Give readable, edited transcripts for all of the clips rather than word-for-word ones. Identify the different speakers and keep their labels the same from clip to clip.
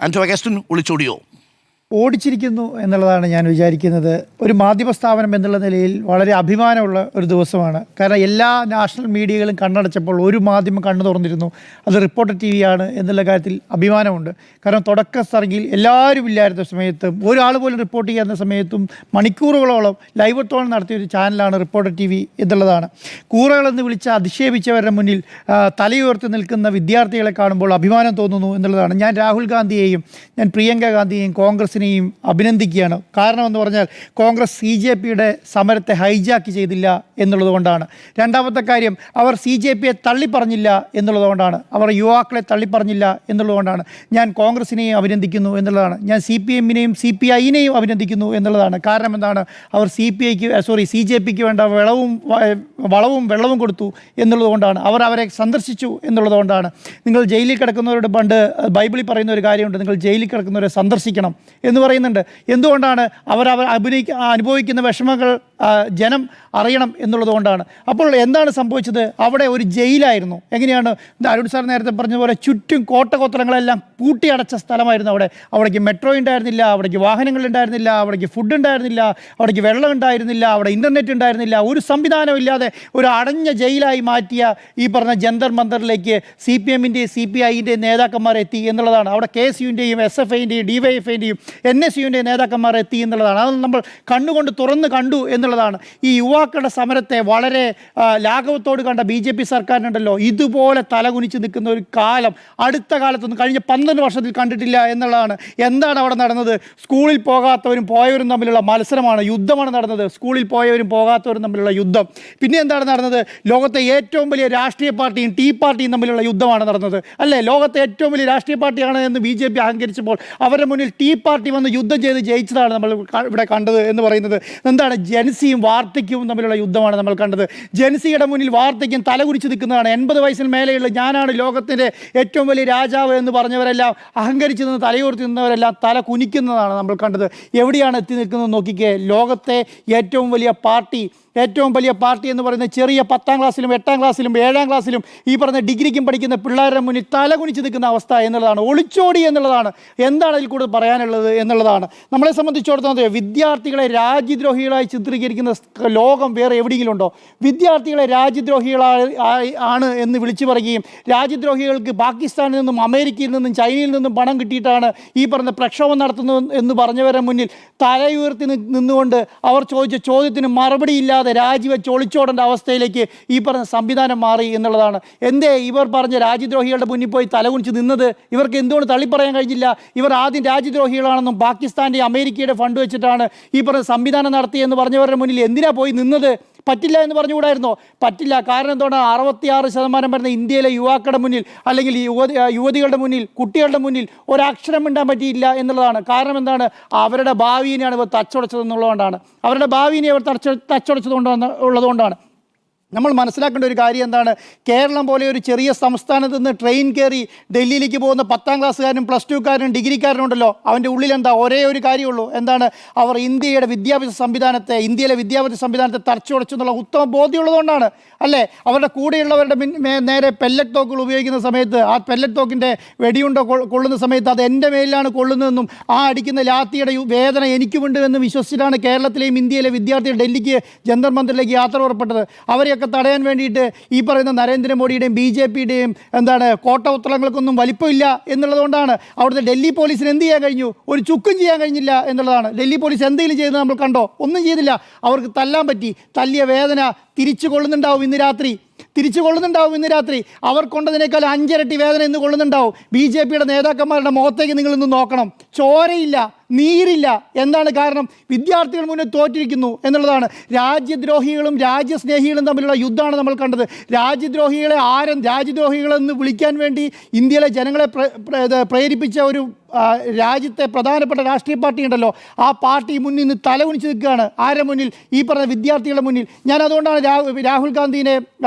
Speaker 1: Anto Augustine ഒളിച്ചോടിയോ?
Speaker 2: ഓടിച്ചിരിക്കുന്നു എന്നുള്ളതാണ് ഞാൻ വിചാരിക്കുന്നത്. ഒരു മാധ്യമ സ്ഥാപനം എന്നുള്ള നിലയിൽ വളരെ അഭിമാനമുള്ള ഒരു ദിവസമാണ്. കാരണം എല്ലാ നാഷണൽ മീഡിയകളും കണ്ണടച്ചപ്പോൾ ഒരു മാധ്യമം കണ്ണു തുറന്നിരുന്നു, അത് റിപ്പോർട്ടർ TV ആണ് എന്നുള്ള കാര്യത്തിൽ അഭിമാനമുണ്ട്. കാരണം തുടക്കസ്ഥറങ്ങിൽ എല്ലാവരും ഇല്ലായിരുന്ന സമയത്തും ഒരാൾ പോലും റിപ്പോർട്ട് ചെയ്യാത്ത സമയത്തും മണിക്കൂറുകളോളം ലൈവത്തോളം നടത്തിയൊരു ചാനലാണ് റിപ്പോർട്ടർ TV എന്നുള്ളതാണ്. കൂറകളെന്ന് വിളിച്ച് അധിക്ഷേപിച്ചവരുടെ മുന്നിൽ തലയുയർത്തി നിൽക്കുന്ന വിദ്യാർത്ഥികളെ കാണുമ്പോൾ അഭിമാനം തോന്നുന്നു എന്നുള്ളതാണ്. ഞാൻ രാഹുൽ ഗാന്ധിയെയും ഞാൻ പ്രിയങ്ക ഗാന്ധിയെയും കോൺഗ്രസിനെയും അഭിനന്ദിക്കുകയാണ്. കാരണം എന്ന് പറഞ്ഞാൽ കോൺഗ്രസ് CJPയുടെ സമരത്തെ ഹൈജാക്ക് ചെയ്തില്ല എന്നുള്ളതുകൊണ്ടാണ്. രണ്ടാമത്തെ കാര്യം, അവർ CJPയെ തള്ളിപ്പറഞ്ഞില്ല എന്നുള്ളതുകൊണ്ടാണ്. അവർ യുവാക്കളെ തള്ളിപ്പറഞ്ഞില്ല എന്നുള്ളതുകൊണ്ടാണ്. ഞാൻ കോൺഗ്രസിനെയും അഭിനന്ദിക്കുന്നു എന്നുള്ളതാണ്. ഞാൻ CPMനെയും CPIനെയും അഭിനന്ദിക്കുന്നു എന്നുള്ളതാണ്. കാരണം എന്താണ്, അവർ CJPക്ക് വേണ്ട വളവും വെള്ളവും കൊടുത്തു എന്നുള്ളതുകൊണ്ടാണ്. അവർ അവരെ സന്ദർശിച്ചു എന്നുള്ളതുകൊണ്ടാണ്. നിങ്ങൾ ജയിലിൽ കിടക്കുന്നവരോട് പണ്ട് ബൈബിളിൽ പറയുന്ന ഒരു കാര്യമുണ്ട്, നിങ്ങൾ ജയിലിൽ കിടക്കുന്നവരെ സന്ദർശിക്കണം എന്ന് പറയുന്നുണ്ട്. എന്തുകൊണ്ടാണ്? അവർ അനുഭവിക്കുന്ന വിഷമങ്ങൾ ജനം അറിയണം എന്നുള്ളതുകൊണ്ടാണ്. അപ്പോൾ എന്താണ് സംഭവിച്ചത്? അവിടെ ഒരു ജയിലായിരുന്നു. എങ്ങനെയാണ്? അരുൺ സാർ നേരത്തെ പറഞ്ഞ പോലെ ചുറ്റും കോട്ടകൊത്തളങ്ങളെല്ലാം പൂട്ടിയടച്ച സ്ഥലമായിരുന്നു. അവിടേക്ക് മെട്രോ ഉണ്ടായിരുന്നില്ല, അവിടേക്ക് വാഹനങ്ങൾ ഉണ്ടായിരുന്നില്ല, അവിടേക്ക് ഫുഡ് ഉണ്ടായിരുന്നില്ല, അവിടേക്ക് വെള്ളം ഉണ്ടായിരുന്നില്ല, അവിടെ ഇൻ്റർനെറ്റ് ഉണ്ടായിരുന്നില്ല. ഒരു സംവിധാനമില്ലാതെ ഒരു അടഞ്ഞ ജയിലായി മാറ്റിയ ഈ പറഞ്ഞ ജന്തർ മന്ദറിലേക്ക് CPMൻ്റെയും CPIൻ്റെയും നേതാക്കന്മാർ എത്തി എന്നുള്ളതാണ്. അവിടെ KSUവിൻ്റെയും SFIൻ്റെയും DYFIൻ്റെയും NSUവിൻ്റെയും നേതാക്കന്മാർ എത്തി എന്നുള്ളതാണ്. അത് നമ്മൾ കണ്ണുകൊണ്ട് തുറന്ന് കണ്ടു എന്നുള്ളതാണ്. ഈ യുവാക്കളുടെ സമരത്തെ വളരെ ലാഘവത്തോട് കണ്ട BJP സർക്കാരിനുണ്ടല്ലോ, ഇതുപോലെ തലകുനിച്ച് നിൽക്കുന്ന ഒരു കാലം അടുത്ത കാലത്തൊന്നും കഴിഞ്ഞ 12 വർഷത്തിൽ കണ്ടിട്ടില്ല എന്നുള്ളതാണ്. എന്താണ് അവിടെ നടന്നത്? സ്കൂളിൽ പോകാത്തവരും പോയവരും തമ്മിലുള്ള മത്സരമാണ്, യുദ്ധമാണ് നടന്നത്. സ്കൂളിൽ പോയവരും പോകാത്തവരും തമ്മിലുള്ള യുദ്ധം. പിന്നെ എന്താണ് നടന്നത്? ലോകത്തെ ഏറ്റവും വലിയ രാഷ്ട്രീയ പാർട്ടിയും ടീ പാർട്ടിയും തമ്മിലുള്ള യുദ്ധമാണ് നടന്നത്, അല്ലേ? ലോകത്തെ ഏറ്റവും വലിയ രാഷ്ട്രീയ പാർട്ടിയാണ് എന്ന് BJP അഹങ്കരിച്ചപ്പോൾ അവരുടെ മുന്നിൽ ടീ പാർട്ടി വന്ന് യുദ്ധം ചെയ്ത് ജയിച്ചതാണ് നമ്മൾ ഇവിടെ കണ്ടത് എന്ന് പറയുന്നത്. എന്താണ്? ജൻസിയും വാർദ്ധക്യവും തമ്മിലുള്ള യുദ്ധമാണ് നമ്മൾ കണ്ടത്. ജൻസിയുടെ മുന്നിൽ വാർദ്ധക്യം തലകുനിച്ച് നിൽക്കുന്നതാണ്. 80 വയസ്സിന് മേലെയുള്ള ഞാനാണ് ലോകത്തിൻ്റെ ഏറ്റവും വലിയ രാജാവ് എന്ന് പറഞ്ഞവരെല്ലാം അഹങ്കരിച്ച് നിന്ന് തലയുയർത്തി നിന്നവരെല്ലാം തല കുനിക്കുന്നതാണ് നമ്മൾ കണ്ടത്. എവിടെയാണ് എത്തി നിൽക്കുന്നത് നോക്കിക്കേ. ലോകത്തെ ഏറ്റവും വലിയ പാർട്ടി എന്ന് പറയുന്നത് ചെറിയ 10ാം ക്ലാസ്സിലും 8ാം ക്ലാസ്സിലും 7ാം ക്ലാസ്സിലും ഈ പറഞ്ഞ ഡിഗ്രിക്കും പഠിക്കുന്ന പിള്ളേരുടെ മുന്നിൽ തലകുനിച്ച് നിൽക്കുന്ന അവസ്ഥ എന്നുള്ളതാണ്. ഒളിച്ചോടി എന്നുള്ളതാണ്. എന്താണ് അതിൽ കൂടുതൽ പറയാനുള്ളത് എന്നുള്ളതാണ്. നമ്മളെ സംബന്ധിച്ചിടത്തോളം വിദ്യാർത്ഥികളെ രാജ്യദ്രോഹികളായി ചിത്രീകരിക്കുന്ന ലോകം വേറെ എവിടെയെങ്കിലും ഉണ്ടോ? വിദ്യാർത്ഥികളെ രാജ്യദ്രോഹികളാണ് എന്ന് വിളിച്ചു പറയുകയും രാജ്യദ്രോഹികൾക്ക് പാകിസ്ഥാനിൽ നിന്നും അമേരിക്കയിൽ നിന്നും ചൈനയിൽ നിന്നും പണം കിട്ടിയിട്ടാണ് ഈ പറഞ്ഞ പ്രക്ഷോഭം നടത്തുന്നത് എന്ന് പറഞ്ഞവരുടെ മുന്നിൽ തലയുയർത്തി നിന്നുകൊണ്ട് അവർ ചോദിച്ച ചോദ്യത്തിന് മറുപടിയില്ലാതെ രാജിവെച്ച് ഒളിച്ചോടേണ്ട അവസ്ഥയിലേക്ക് ഈ പറഞ്ഞ സംവിധാനം മാറി എന്നുള്ളതാണ്. എന്തേ ഇവർ പറഞ്ഞ രാജ്യദ്രോഹികളുടെ മുന്നിൽ പോയി തലകുനിച്ച് നിന്നത്? ഇവർക്ക് എന്തുകൊണ്ട് തള്ളിപ്പറയാൻ കഴിഞ്ഞില്ല? ഇവർ ആദ്യം രാജ്യദ്രോഹികളാണെന്നും പാകിസ്ഥാൻ്റെ അമേരിക്കയുടെ ഫണ്ട് വെച്ചിട്ടാണ് ഈ പറഞ്ഞ സംവിധാനം നടത്തിയെന്ന് പറഞ്ഞവരുടെ മുന്നിൽ എന്തിനാ പോയി നിന്നത്? പറ്റില്ല എന്ന് പറഞ്ഞുകൂടായിരുന്നോ? പറ്റില്ല. കാരണം എന്താണ്? 66% വരുന്ന ഇന്ത്യയിലെ യുവാക്കളുടെ മുന്നിൽ അല്ലെങ്കിൽ യുവതികളുടെ മുന്നിൽ, കുട്ടികളുടെ മുന്നിൽ ഒരക്ഷരം മിണ്ടാൻ പറ്റിയില്ല എന്നുള്ളതാണ്. കാരണം എന്താണ്? അവരുടെ ഭാവിയെയാണ് ഇവർ തച്ചുടച്ചതെന്നുള്ളതുകൊണ്ടാണ്. അവരുടെ ഭാവിയെ അവർ ഉള്ളതുകൊണ്ടാണ്. നമ്മൾ മനസ്സിലാക്കേണ്ട ഒരു കാര്യം എന്താണ്? കേരളം പോലെ ഒരു ചെറിയ സംസ്ഥാനത്ത് നിന്ന് ട്രെയിൻ കയറി ഡൽഹിയിലേക്ക് പോകുന്ന 10ാം ക്ലാസ്സുകാരനും +2കാരനും ഡിഗ്രിക്കാരനും ഉണ്ടല്ലോ, അവൻ്റെ ഉള്ളിൽ എന്താ? ഒരേ ഒരു കാര്യമുള്ളൂ. എന്താണ്? അവർ ഇന്ത്യയിലെ വിദ്യാഭ്യാസ സംവിധാനത്തെ തറച്ചുടച്ചു എന്നുള്ള ഉത്തമ ബോധ്യമുള്ളതുകൊണ്ടാണ്, അല്ലേ? അവരുടെ കൂടെയുള്ളവരുടെ നേരെ പെല്ലറ്റ് തോക്കുകൾ ഉപയോഗിക്കുന്ന സമയത്ത് ആ പെല്ലറ്റ് തോക്കിൻ്റെ വെടിയുണ്ട കൊള്ളുന്ന സമയത്ത് അത് എൻ്റെ മേലിലാണ് കൊള്ളുന്നതെന്നും ആ അടിക്കുന്ന ലാത്തിയുടെ വേദന എനിക്കുമുണ്ട് എന്ന് വിശ്വസിച്ചിട്ടാണ് കേരളത്തിലെയും ഇന്ത്യയിലെ വിദ്യാർത്ഥികൾ ഡൽഹിക്ക് ജന്തർ മന്ദിറിലേക്ക് യാത്ര പുറപ്പെട്ടത്. അവരെ തടയാൻ വേണ്ടിയിട്ട് ഈ പറയുന്ന നരേന്ദ്രമോദിയുടെയും BJPയുടെയും കോട്ട ഉത്തരങ്ങൾക്കൊന്നും വലിപ്പമില്ല എന്നുള്ളതുകൊണ്ടാണ്. അവിടുത്തെ ഡൽഹി പോലീസിന് എന്ത് ചെയ്യാൻ കഴിഞ്ഞു? ഒരു ചുക്കും ചെയ്യാൻ കഴിഞ്ഞില്ല എന്നുള്ളതാണ്. ഡൽഹി പോലീസ് എന്തെങ്കിലും ചെയ്തത് നമ്മൾ കണ്ടോ? ഒന്നും ചെയ്തില്ല. അവർക്ക് തല്ലാൻ പറ്റി. തല്ലിയ വേദന തിരിച്ചു കൊള്ളുന്നുണ്ടാവും ഇന്ന് രാത്രി. അവർ കൊണ്ടതിനേക്കാൾ 5 ഇരട്ടി വേദന ഇന്ന് കൊള്ളുന്നുണ്ടാവും. BJPയുടെ നേതാക്കന്മാരുടെ മുഖത്തേക്ക് നിങ്ങളിന്ന് നോക്കണം. ചോരയില്ല, നീരില്ല. എന്താണ് കാരണം? വിദ്യാർത്ഥികൾ മുന്നിൽ തോറ്റിരിക്കുന്നു എന്നുള്ളതാണ്. രാജ്യദ്രോഹികളും രാജ്യസ്നേഹികളും തമ്മിലുള്ള യുദ്ധമാണ് നമ്മൾ കണ്ടത്. രാജ്യദ്രോഹികളെന്ന് വിളിക്കാൻ വേണ്ടി ഇന്ത്യയിലെ ജനങ്ങളെ പ്രേരിപ്പിച്ച ഒരു രാജ്യത്തെ പ്രധാനപ്പെട്ട രാഷ്ട്രീയ പാർട്ടി ഉണ്ടല്ലോ, ആ പാർട്ടി മുന്നിൽ നിന്ന് തലകുനിച്ച് നിൽക്കുകയാണ്. ആരുടെ മുന്നിൽ? ഈ പറഞ്ഞ വിദ്യാർത്ഥികളുടെ മുന്നിൽ. ഞാൻ അതുകൊണ്ടാണ് രാഹുൽ ഗാന്ധിനെ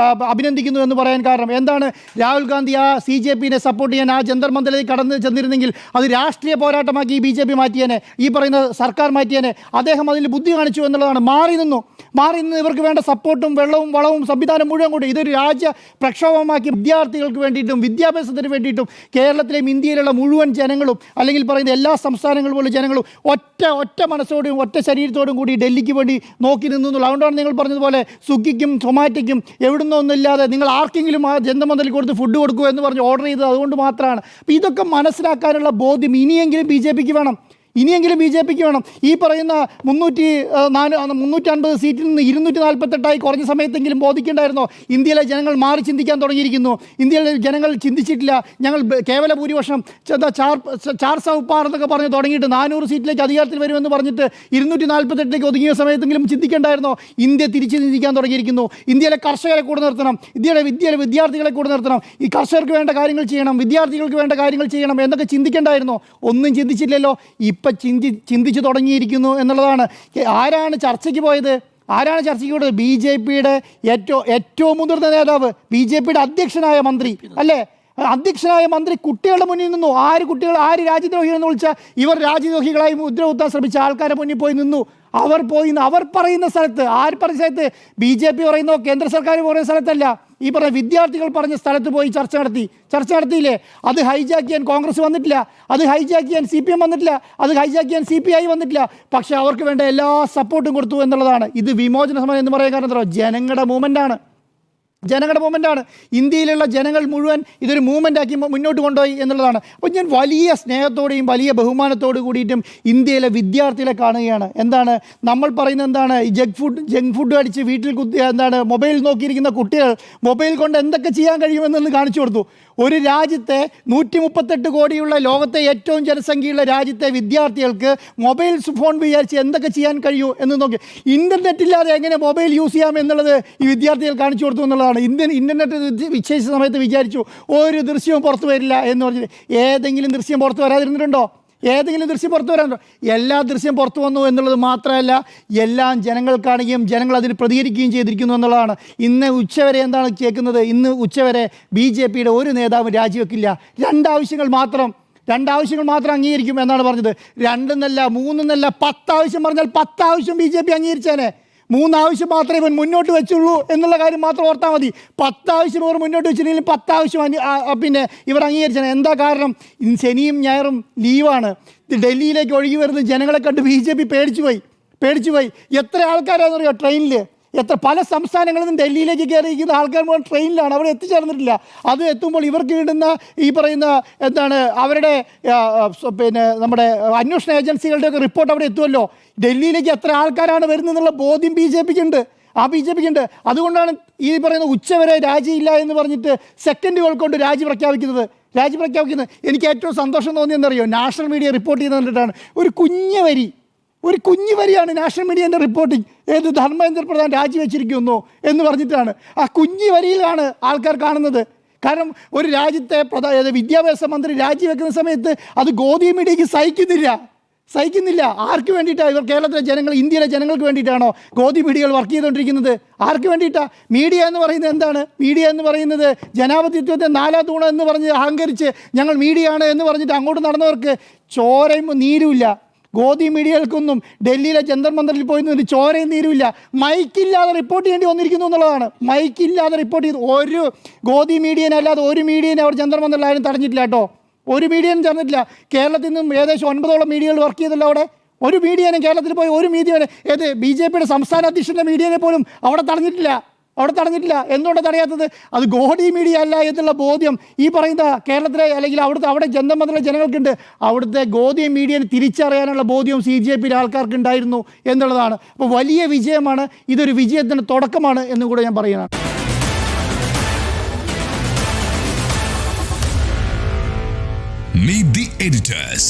Speaker 2: അഭിനന്ദിക്കുന്നു എന്ന് പറയാൻ കാരണം. എന്താണ്? രാഹുൽ ഗാന്ധി ആ CJPനെ സപ്പോർട്ട് ചെയ്യാൻ ആ ജന്തർ മന്ദിറിലേക്ക് കടന്നു ചെന്നിരുന്നെങ്കിൽ അത് രാഷ്ട്രീയ പോരാട്ടമാക്കി BJP മാറ്റിയേനെ, ഈ പറയുന്ന സർക്കാർ മാറ്റിയേനെ. അദ്ദേഹം അതിൽ ബുദ്ധി കാണിച്ചു എന്നുള്ളതാണ്. മാറി നിന്ന് ഇവർക്ക് വേണ്ട സപ്പോർട്ടും വെള്ളവും വളവും സംവിധാനം മുഴുവൻ കൂടി ഇതൊരു രാജ്യ പ്രക്ഷോഭമാക്കി വിദ്യാർത്ഥികൾക്ക് വേണ്ടിയിട്ടും വിദ്യാഭ്യാസത്തിന് വേണ്ടിയിട്ടും കേരളത്തിലെയും ഇന്ത്യയിലുള്ള മുഴുവൻ ജനങ്ങളും അല്ലെങ്കിൽ പറയുന്ന എല്ലാ സംസ്ഥാനങ്ങൾ പോലും ജനങ്ങൾ ഒറ്റ മനസ്സോടും ഒറ്റ ശരീരത്തോടും കൂടി ഡൽഹിക്ക് വേണ്ടി നോക്കി നിന്നു. അതുകൊണ്ടാണ് നിങ്ങൾ പറഞ്ഞതുപോലെ സ്വിഗ്ഗിക്കും സൊമാറ്റോയ്ക്കും എവിടുന്നോ ഒന്നുമില്ലാതെ നിങ്ങൾ ആർക്കെങ്കിലും ആ ജന്തർ മന്ദിറിൽ കൊടുത്ത് ഫുഡ് കൊടുക്കുക എന്ന് പറഞ്ഞ് ഓർഡർ ചെയ്തത് അതുകൊണ്ട് മാത്രമാണ്. അപ്പോൾ ഇതൊക്കെ മനസ്സിലാക്കാനുള്ള ബോധ്യം ഇനിയെങ്കിലും ബി ജെ പിക്ക് വേണം. ഈ പറയുന്ന 350 സീറ്റിൽ നിന്ന് 248 കുറഞ്ഞ സമയത്തെങ്കിലും ബോധിക്കേണ്ടായിരുന്നോ? ഇന്ത്യയിലെ ജനങ്ങൾ മാറി ചിന്തിക്കാൻ തുടങ്ങിയിരിക്കുന്നു. ഇന്ത്യയിലെ ജനങ്ങൾ ചിന്തിച്ചിട്ടില്ല. ഞങ്ങൾ കേവല ഭൂരിപക്ഷം ചാർ സൗ പാർ എന്നൊക്കെ പറഞ്ഞ് തുടങ്ങിയിട്ട് 400 സീറ്റിലേക്ക് അധികാരത്തിൽ വരുമെന്ന് പറഞ്ഞിട്ട് 248 ഒതുങ്ങിയ സമയത്തെങ്കിലും ചിന്തിക്കേണ്ടായിരുന്നോ? ഇന്ത്യ തിരിച്ച് ചിന്തിക്കാൻ തുടങ്ങിയിരിക്കുന്നു. ഇന്ത്യയിലെ കർഷകരെ കൂടെ നിർത്തണം, ഇന്ത്യയിലെ വിദ്യാർത്ഥികളെ കൂടെ നിർത്തണം, ഈ കർഷകർക്ക് വേണ്ട കാര്യങ്ങൾ ചെയ്യണം, വിദ്യാർത്ഥികൾക്ക് വേണ്ട കാര്യങ്ങൾ ചെയ്യണം എന്നൊക്കെ ചിന്തിക്കേണ്ടായിരുന്നോ? ഒന്നും ചിന്തിച്ചില്ലല്ലോ. ഇപ്പം ചിന്തിച്ചു തുടങ്ങിയിരിക്കുന്നു എന്നുള്ളതാണ്. ആരാണ് ചർച്ചയ്ക്ക് പോയത്? ബി ജെ പിയുടെ ഏറ്റവും മുതിർന്ന നേതാവ്, ബി ജെ പിയുടെ അധ്യക്ഷനായ മന്ത്രി അല്ലേ? അധ്യക്ഷനായ മന്ത്രി കുട്ടികളുടെ മുന്നിൽ നിന്നു. ആര് രാജ്യദ്രോഹികളെന്ന് വിളിച്ചാൽ ഇവർ രാജ്യദ്രോഹികളായി മുദ്ര കുത്താൻ ശ്രമിച്ച ആൾക്കാരെ മുന്നിൽ പോയി നിന്നു. അവർ പറയുന്ന സ്ഥലത്ത്, ബി ജെ പി പറയുന്നോ കേന്ദ്ര സർക്കാർ പറയുന്ന സ്ഥലത്തല്ല, ഈ പറഞ്ഞ വിദ്യാർത്ഥികൾ പറഞ്ഞ സ്ഥലത്ത് പോയി ചർച്ച നടത്തിയില്ലേ? അത് ഹൈജാക്ക് ചെയ്യാൻ കോൺഗ്രസ് വന്നിട്ടില്ല, അത് ഹൈജാക്ക് ചെയ്യാൻ CPM വന്നിട്ടില്ല, അത് ഹൈജാക്ക് ചെയ്യാൻ CPI വന്നിട്ടില്ല. പക്ഷേ അവർക്ക് വേണ്ട എല്ലാ സപ്പോർട്ടും കൊടുത്തു എന്നുള്ളതാണ്. ഇത് വിമോചന സമരം എന്ന് പറയാൻ കാരണം എന്താ? ജനങ്ങളുടെ മൂവ്മെൻ്റാണ്. ഇന്ത്യയിലുള്ള ജനങ്ങൾ മുഴുവൻ ഇതൊരു മൂവ്മെൻ്റാക്കി മുന്നോട്ട് കൊണ്ടുപോയി എന്നുള്ളതാണ്. അപ്പോൾ ഞാൻ വലിയ സ്നേഹത്തോടെയും വലിയ ബഹുമാനത്തോടു കൂടിയിട്ടും ഇന്ത്യയിലെ വിദ്യാർത്ഥികളെ കാണുകയാണ്. എന്താണ് നമ്മൾ പറയുന്നത്? എന്താണ് ഈ ജങ്ക് ഫുഡ് അടിച്ച് വീട്ടിൽ മൊബൈൽ നോക്കിയിരിക്കുന്ന കുട്ടികൾ മൊബൈൽ കൊണ്ട് എന്തൊക്കെ ചെയ്യാൻ കഴിയുമെന്നൊന്ന് കാണിച്ചു കൊടുത്തു. ഒരു രാജ്യത്തെ 138 കോടിയുള്ള ലോകത്തെ ഏറ്റവും ജനസംഖ്യയുള്ള രാജ്യത്തെ വിദ്യാർത്ഥികൾക്ക് മൊബൈൽ ഫോൺ വിചാരിച്ച് എന്തൊക്കെ ചെയ്യാൻ കഴിയൂ എന്ന് നോക്കി. ഇൻ്റർനെറ്റ് ഇല്ലാതെ എങ്ങനെ മൊബൈൽ യൂസ് ചെയ്യാം എന്നുള്ളത് ഈ വിദ്യാർത്ഥികൾ കാണിച്ചു കൊടുത്തു എന്നുള്ളതാണ്. ഇൻ്റർനെറ്റ് വിച്ഛേദിച്ച സമയത്ത് വിചാരിച്ചു ഒരു ദൃശ്യവും പുറത്തു വരില്ല എന്ന് പറഞ്ഞിട്ട് ഏതെങ്കിലും ദൃശ്യം പുറത്ത് വരാതിരുന്നിട്ടുണ്ടോ? എല്ലാ ദൃശ്യം പുറത്തു വന്നു എന്നുള്ളത് മാത്രമല്ല, എല്ലാം ജനങ്ങൾ കാണുകയും ജനങ്ങൾ അതിൽ പ്രതികരിക്കുകയും ചെയ്തിരിക്കുന്നു എന്നുള്ളതാണ്. ഇന്ന് ഉച്ചവരെ എന്താണ് കേൾക്കുന്നത്? ഇന്ന് ഉച്ചവരെ ബി ജെ പിയുടെ ഒരു നേതാവും രാജിവെക്കില്ല. രണ്ട് ആവശ്യങ്ങൾ മാത്രം അംഗീകരിക്കും എന്നാണ് പറഞ്ഞത്. 2 എന്നല്ല 3 എന്നല്ല 10 ആവശ്യം പറഞ്ഞാൽ 10 ആവശ്യം ബി ജെ പി അംഗീകരിച്ചേനെ. 3 ആവശ്യം മാത്രമേ ഇവൻ മുന്നോട്ട് വെച്ചുള്ളൂ എന്നുള്ള കാര്യം മാത്രം ഓർത്താൽ മതി. 10 ആവശ്യം ഇവർ മുന്നോട്ട് വെച്ചിട്ടുണ്ടെങ്കിൽ 10 ആവശ്യം പിന്നെ ഇവർ അംഗീകരിച്ചാണ്. എന്താ കാരണം? ശനിയും ഞായറും ലീവാണ്. ഡൽഹിയിലേക്ക് ഒഴുകി വരുന്ന ജനങ്ങളെ കണ്ട് ബി ജെ പി പേടിച്ചു പോയി. എത്ര ആൾക്കാരാണെന്ന് അറിയോ ട്രെയിനിൽ? പല സംസ്ഥാനങ്ങളിൽ നിന്നും ഡൽഹിയിലേക്ക് കയറിയിരിക്കുന്ന ആൾക്കാർ മുഴുവൻ ട്രെയിനിലാണ്. അവിടെ എത്തിച്ചേർന്നിട്ടില്ല. അത് എത്തുമ്പോൾ ഇവർക്ക് കിട്ടുന്ന ഈ പറയുന്ന അവരുടെ നമ്മുടെ അന്വേഷണ ഏജൻസികളുടെയൊക്കെ റിപ്പോർട്ട് അവിടെ എത്തുമല്ലോ. ഡൽഹിയിലേക്ക് എത്ര ആൾക്കാരാണ് വരുന്നതെന്നുള്ള ബോധ്യം ബി ജെ പിക്കുണ്ട്. അതുകൊണ്ടാണ് ഈ പറയുന്ന ഉച്ചവരെ രാജിയില്ല എന്ന് പറഞ്ഞിട്ട് സെക്കൻഡുകൾ കൊണ്ട് രാജി പ്രഖ്യാപിക്കുന്നത്. എനിക്ക് ഏറ്റവും സന്തോഷം തോന്നിയെന്നറിയോ? നാഷണൽ മീഡിയ റിപ്പോർട്ട് ചെയ്ത് കണ്ടിട്ടാണ്. ഒരു കുഞ്ഞു വരിയാണ് നാഷണൽ മീഡിയൻ്റെ റിപ്പോർട്ടിങ്. ധർമ്മേന്ദ്ര പ്രധാൻ രാജിവെച്ചിരിക്കുന്നു എന്ന് പറഞ്ഞിട്ടാണ്. ആ കുഞ്ഞു വരിയിലാണ് ആൾക്കാർ കാണുന്നത്. കാരണം ഒരു രാജ്യത്തെ വിദ്യാഭ്യാസ മന്ത്രി രാജിവെക്കുന്ന സമയത്ത് അത് ഗോദി മീഡിയയ്ക്ക് സഹിക്കുന്നില്ല. ആർക്ക് വേണ്ടിയിട്ടാണ്? ഇവർ കേരളത്തിലെ ജനങ്ങൾ, ഇന്ത്യയിലെ ജനങ്ങൾക്ക് വേണ്ടിയിട്ടാണോ ഗോദി മീഡിയകൾ വർക്ക് ചെയ്തുകൊണ്ടിരിക്കുന്നത്? ആർക്ക് വേണ്ടിയിട്ടാണ്? മീഡിയ എന്ന് പറയുന്നത് എന്താണ്? മീഡിയ എന്ന് പറയുന്നത് ജനാധിപത്യത്തെ 4 തൂണ് എന്ന് പറഞ്ഞ് അഹങ്കരിച്ച് ഞങ്ങൾ മീഡിയയാണ് എന്ന് പറഞ്ഞിട്ട് അങ്ങോട്ട് നടന്നവർക്ക് ചോരയും നീരുമില്ല. ഗോദി മീഡിയകൾക്കൊന്നും ഡൽഹിയിലെ ജന്തർ മന്ദിറിൽ പോയി നിന്ന് ചോരയും നീരുമില്ല. മൈക്കില്ലാതെ റിപ്പോർട്ട് ചെയ്യേണ്ടി വന്നിരിക്കുന്നു എന്നുള്ളതാണ്. ഒരു ഗോദി മീഡിയനല്ലാതെ ഒരു മീഡിയനെ അവർ ജന്തർ മന്ദിറിലാരും തടഞ്ഞിട്ടില്ല കേട്ടോ. ഒരു മീഡിയനും ചേർന്നിട്ടില്ല. കേരളത്തിൽ നിന്നും ഏകദേശം 9ഓളം മീഡിയകൾ വർക്ക് ചെയ്തല്ലോ അവിടെ. ഒരു മീഡിയനും കേരളത്തിൽ പോയി ഒരു മീഡിയനെ ബി ജെ പിയുടെ സംസ്ഥാന അധ്യക്ഷൻ്റെ മീഡിയനെ പോലും അവിടെ തടഞ്ഞിട്ടില്ല. എന്തുകൊണ്ടാണ് തടയാത്തത്? അത് ഗോദി മീഡിയ അല്ല എന്നുള്ള ബോധ്യം ഈ പറയുന്ന കേരളത്തിലെ അല്ലെങ്കിൽ അവിടെ ജന്തർ മന്ദിറിലെ ജനങ്ങൾക്കുണ്ട്. അവിടുത്തെ ഗോദി മീഡിയനെ തിരിച്ചറിയാനുള്ള ബോധ്യവും CJPയിലെ ആൾക്കാർക്ക് ഉണ്ടായിരുന്നു എന്നുള്ളതാണ്. അപ്പോൾ വലിയ വിജയമാണ്. ഇതൊരു വിജയത്തിൻ്റെ തുടക്കമാണ് എന്നും കൂടെ ഞാൻ പറയുകയാണ്.
Speaker 1: Meet the editors.